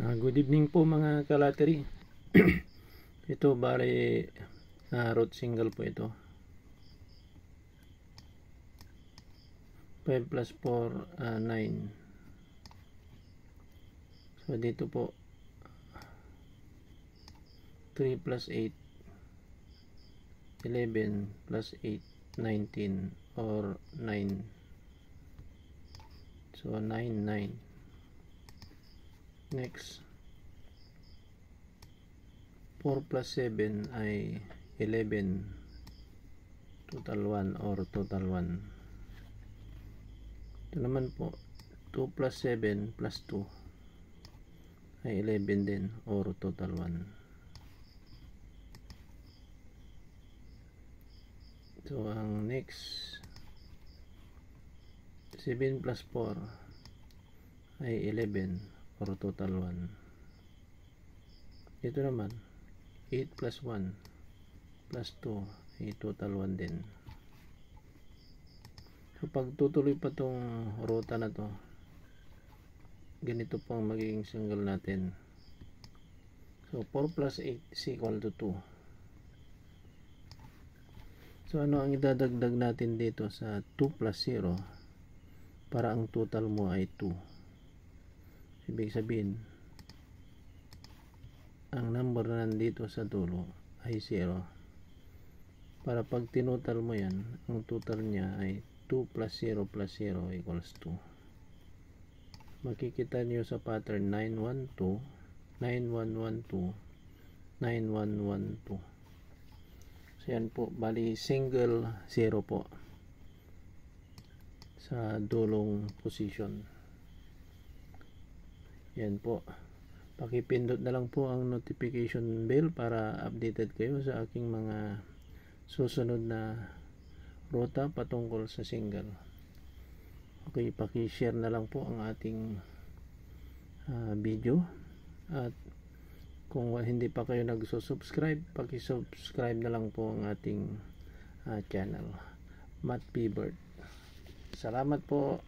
Good evening po mga kalateri. Ito bali root single po ito. 5 plus 4, 9. So dito po 3 plus 8, 11 plus 8, 19 or 9. So 9, 9. Next 4 plus 7 ay 11, total 1 or total 1. Ito naman po 2 plus 7 plus 2 ay 11 din or total 1. So ang next 7 plus 4 ay 11 or total 1. Ito naman 8 plus 1 plus 2 ay total 1 din. So pag tutuloy pa tong ruta na to, ganito po ang magiging single natin. So 4 plus 8 is equal to 2. So ano ang idadagdag natin dito sa 2 plus 0 para ang total mo ay 2? Ibig sabihin ang number na nandito sa dulo ay 0. Para pag tinotal mo yan, ang total niya ay 2 plus 0 plus 0 equals 2. Makikita niyo sa pattern 912, 9112, 9112. So yan po, bali single 0 po sa dulong position. Yan po. Pakipindot na lang po ang notification bell para updated kayo sa aking mga susunod na ruta patungkol sa single. Okay, paki-share na lang po ang ating video, at kung hindi pa kayo nagsusubscribe, paki-subscribe na lang po ang ating channel, Matt P. Bird. Salamat po.